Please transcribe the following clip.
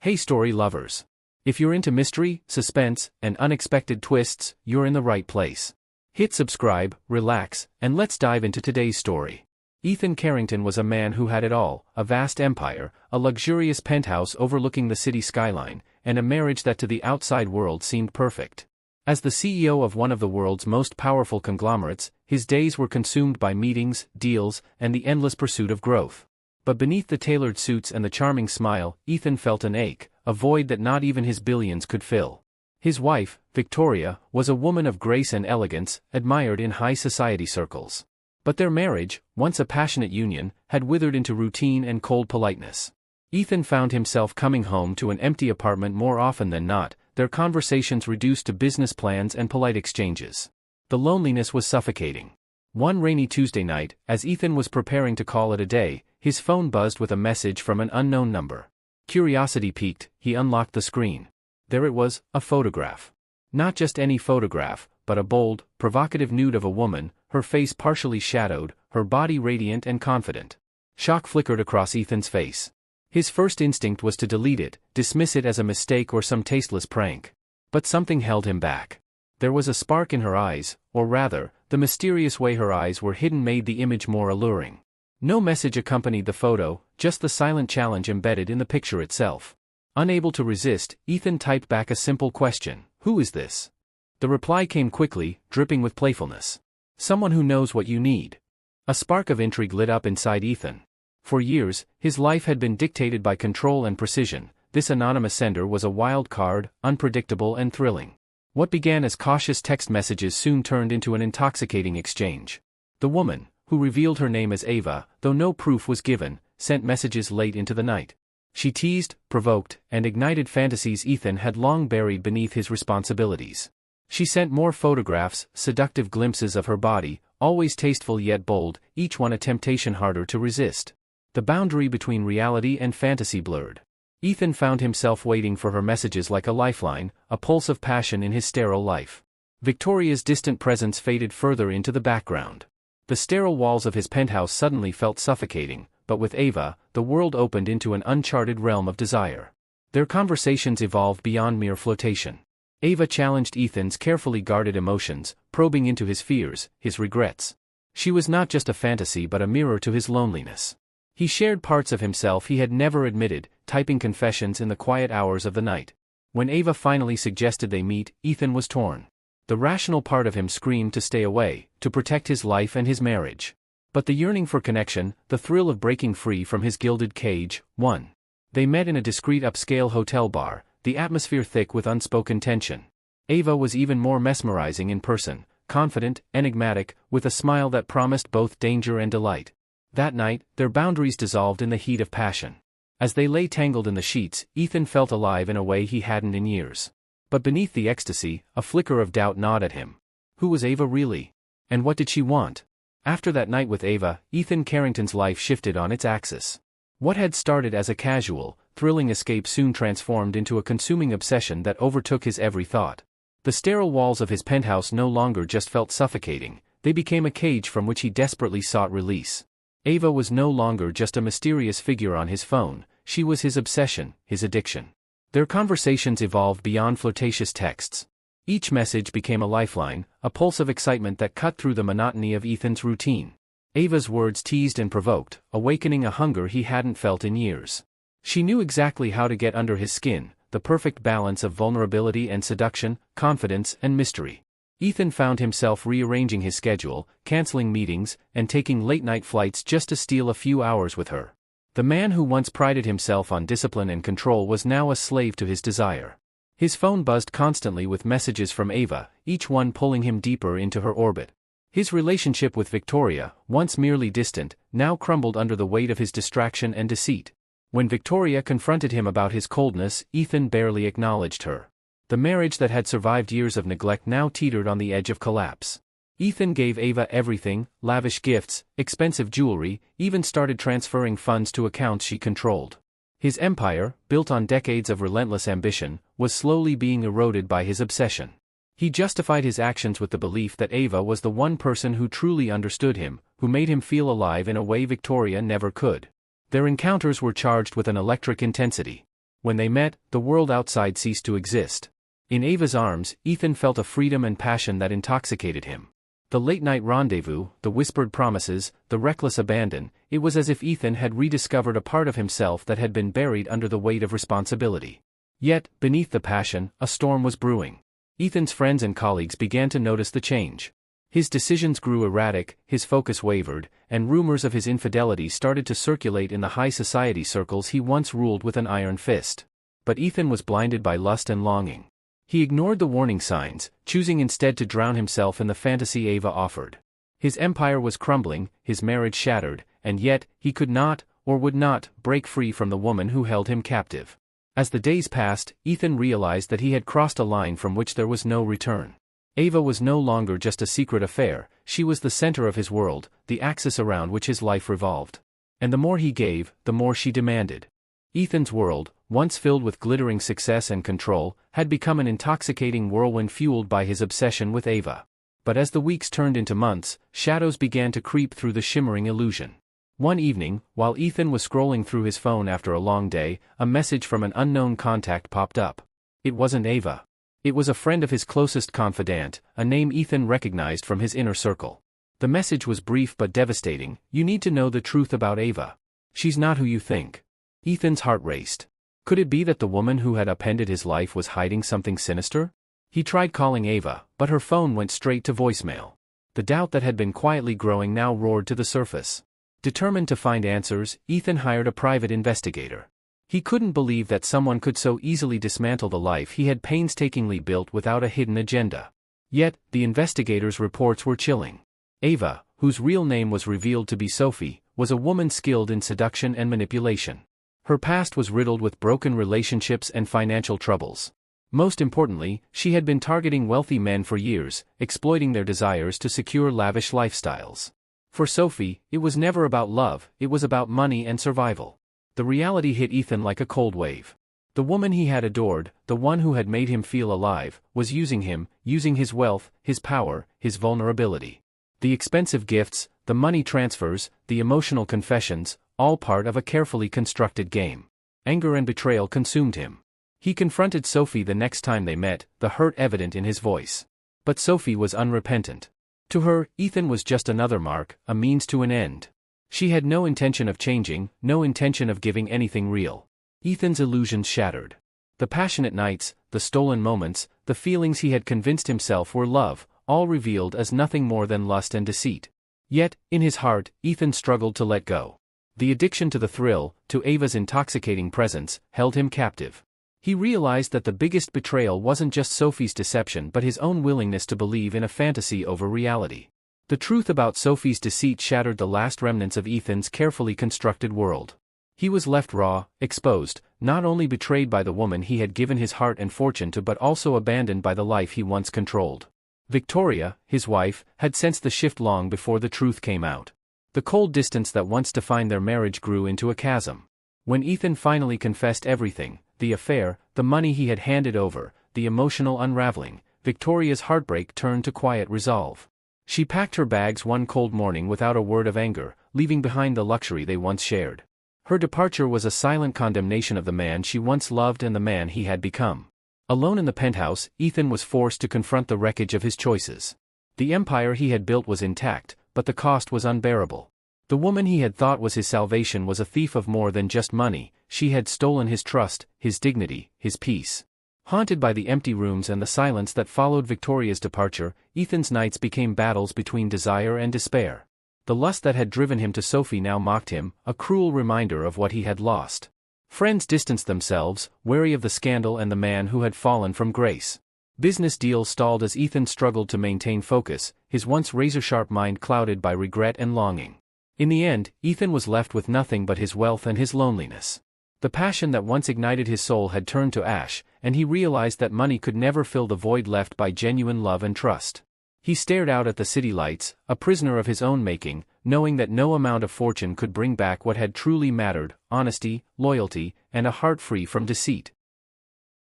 Hey story lovers. If you're into mystery, suspense, and unexpected twists, you're in the right place. Hit subscribe, relax, and let's dive into today's story. Ethan Carrington was a man who had it all: a vast empire, a luxurious penthouse overlooking the city skyline, and a marriage that to the outside world seemed perfect. As the CEO of one of the world's most powerful conglomerates, his days were consumed by meetings, deals, and the endless pursuit of growth. But beneath the tailored suits and the charming smile, Ethan felt an ache, a void that not even his billions could fill. His wife, Victoria, was a woman of grace and elegance, admired in high society circles. But their marriage, once a passionate union, had withered into routine and cold politeness. Ethan found himself coming home to an empty apartment more often than not, their conversations reduced to business plans and polite exchanges. The loneliness was suffocating. One rainy Tuesday night, as Ethan was preparing to call it a day, his phone buzzed with a message from an unknown number. Curiosity piqued, he unlocked the screen. There it was, a photograph. Not just any photograph, but a bold, provocative nude of a woman, her face partially shadowed, her body radiant and confident. Shock flickered across Ethan's face. His first instinct was to delete it, dismiss it as a mistake or some tasteless prank. But something held him back. There was a spark in her eyes, or rather, the mysterious way her eyes were hidden made the image more alluring. No message accompanied the photo, just the silent challenge embedded in the picture itself. Unable to resist, Ethan typed back a simple question: "Who is this?" The reply came quickly, dripping with playfulness. "Someone who knows what you need." A spark of intrigue lit up inside Ethan. For years, his life had been dictated by control and precision. This anonymous sender was a wild card, unpredictable and thrilling. What began as cautious text messages soon turned into an intoxicating exchange. The woman, who revealed her name as Ava, though no proof was given, sent messages late into the night. She teased, provoked, and ignited fantasies Ethan had long buried beneath his responsibilities. She sent more photographs, seductive glimpses of her body, always tasteful yet bold, each one a temptation harder to resist. The boundary between reality and fantasy blurred. Ethan found himself waiting for her messages like a lifeline, a pulse of passion in his sterile life. Victoria's distant presence faded further into the background. The sterile walls of his penthouse suddenly felt suffocating, but with Ava, the world opened into an uncharted realm of desire. Their conversations evolved beyond mere flirtation. Ava challenged Ethan's carefully guarded emotions, probing into his fears, his regrets. She was not just a fantasy but a mirror to his loneliness. He shared parts of himself he had never admitted, typing confessions in the quiet hours of the night. When Ava finally suggested they meet, Ethan was torn. The rational part of him screamed to stay away, to protect his life and his marriage. But the yearning for connection, the thrill of breaking free from his gilded cage, won. They met in a discreet upscale hotel bar, the atmosphere thick with unspoken tension. Ava was even more mesmerizing in person, confident, enigmatic, with a smile that promised both danger and delight. That night, their boundaries dissolved in the heat of passion. As they lay tangled in the sheets, Ethan felt alive in a way he hadn't in years. But beneath the ecstasy, a flicker of doubt gnawed at him. Who was Ava really? And what did she want? After that night with Ava, Ethan Carrington's life shifted on its axis. What had started as a casual, thrilling escape soon transformed into a consuming obsession that overtook his every thought. The sterile walls of his penthouse no longer just felt suffocating, they became a cage from which he desperately sought release. Ava was no longer just a mysterious figure on his phone, she was his obsession, his addiction. Their conversations evolved beyond flirtatious texts. Each message became a lifeline, a pulse of excitement that cut through the monotony of Ethan's routine. Ava's words teased and provoked, awakening a hunger he hadn't felt in years. She knew exactly how to get under his skin, the perfect balance of vulnerability and seduction, confidence and mystery. Ethan found himself rearranging his schedule, canceling meetings, and taking late-night flights just to steal a few hours with her. The man who once prided himself on discipline and control was now a slave to his desire. His phone buzzed constantly with messages from Ava, each one pulling him deeper into her orbit. His relationship with Victoria, once merely distant, now crumbled under the weight of his distraction and deceit. When Victoria confronted him about his coldness, Ethan barely acknowledged her. The marriage that had survived years of neglect now teetered on the edge of collapse. Ethan gave Ava everything: lavish gifts, expensive jewelry, even started transferring funds to accounts she controlled. His empire, built on decades of relentless ambition, was slowly being eroded by his obsession. He justified his actions with the belief that Ava was the one person who truly understood him, who made him feel alive in a way Victoria never could. Their encounters were charged with an electric intensity. When they met, the world outside ceased to exist. In Ava's arms, Ethan felt a freedom and passion that intoxicated him. The late-night rendezvous, the whispered promises, the reckless abandon, it was as if Ethan had rediscovered a part of himself that had been buried under the weight of responsibility. Yet, beneath the passion, a storm was brewing. Ethan's friends and colleagues began to notice the change. His decisions grew erratic, his focus wavered, and rumors of his infidelity started to circulate in the high society circles he once ruled with an iron fist. But Ethan was blinded by lust and longing. He ignored the warning signs, choosing instead to drown himself in the fantasy Ava offered. His empire was crumbling, his marriage shattered, and yet, he could not, or would not, break free from the woman who held him captive. As the days passed, Ethan realized that he had crossed a line from which there was no return. Ava was no longer just a secret affair, she was the center of his world, the axis around which his life revolved. And the more he gave, the more she demanded. Ethan's world, once filled with glittering success and control, had become an intoxicating whirlwind fueled by his obsession with Ava. But as the weeks turned into months, shadows began to creep through the shimmering illusion. One evening, while Ethan was scrolling through his phone after a long day, a message from an unknown contact popped up. It wasn't Ava. It was a friend of his closest confidant, a name Ethan recognized from his inner circle. The message was brief but devastating. "You need to know the truth about Ava. She's not who you think." Ethan's heart raced. Could it be that the woman who had upended his life was hiding something sinister? He tried calling Ava, but her phone went straight to voicemail. The doubt that had been quietly growing now roared to the surface. Determined to find answers, Ethan hired a private investigator. He couldn't believe that someone could so easily dismantle the life he had painstakingly built without a hidden agenda. Yet, the investigator's reports were chilling. Ava, whose real name was revealed to be Sophie, was a woman skilled in seduction and manipulation. Her past was riddled with broken relationships and financial troubles. Most importantly, she had been targeting wealthy men for years, exploiting their desires to secure lavish lifestyles. For Sophie, it was never about love, it was about money and survival. The reality hit Ethan like a cold wave. The woman he had adored, the one who had made him feel alive, was using him, using his wealth, his power, his vulnerability. The expensive gifts, the money transfers, the emotional confessions, all part of a carefully constructed game. Anger and betrayal consumed him. He confronted Sophie the next time they met, the hurt evident in his voice. But Sophie was unrepentant. To her, Ethan was just another mark, a means to an end. She had no intention of changing, no intention of giving anything real. Ethan's illusions shattered. The passionate nights, the stolen moments, the feelings he had convinced himself were love, all revealed as nothing more than lust and deceit. Yet, in his heart, Ethan struggled to let go. The addiction to the thrill, to Ava's intoxicating presence, held him captive. He realized that the biggest betrayal wasn't just Sophie's deception but his own willingness to believe in a fantasy over reality. The truth about Sophie's deceit shattered the last remnants of Ethan's carefully constructed world. He was left raw, exposed, not only betrayed by the woman he had given his heart and fortune to but also abandoned by the life he once controlled. Victoria, his wife, had sensed the shift long before the truth came out. The cold distance that once defined their marriage grew into a chasm. When Ethan finally confessed everything, the affair, the money he had handed over, the emotional unraveling, Victoria's heartbreak turned to quiet resolve. She packed her bags one cold morning without a word of anger, leaving behind the luxury they once shared. Her departure was a silent condemnation of the man she once loved and the man he had become. Alone in the penthouse, Ethan was forced to confront the wreckage of his choices. The empire he had built was intact, but the cost was unbearable. The woman he had thought was his salvation was a thief of more than just money. She had stolen his trust, his dignity, his peace. Haunted by the empty rooms and the silence that followed Victoria's departure, Ethan's nights became battles between desire and despair. The lust that had driven him to Sophie now mocked him, a cruel reminder of what he had lost. Friends distanced themselves, wary of the scandal and the man who had fallen from grace. Business deals stalled as Ethan struggled to maintain focus, his once razor-sharp mind clouded by regret and longing. In the end, Ethan was left with nothing but his wealth and his loneliness. The passion that once ignited his soul had turned to ash, and he realized that money could never fill the void left by genuine love and trust. He stared out at the city lights, a prisoner of his own making, knowing that no amount of fortune could bring back what had truly mattered: honesty, loyalty, and a heart free from deceit.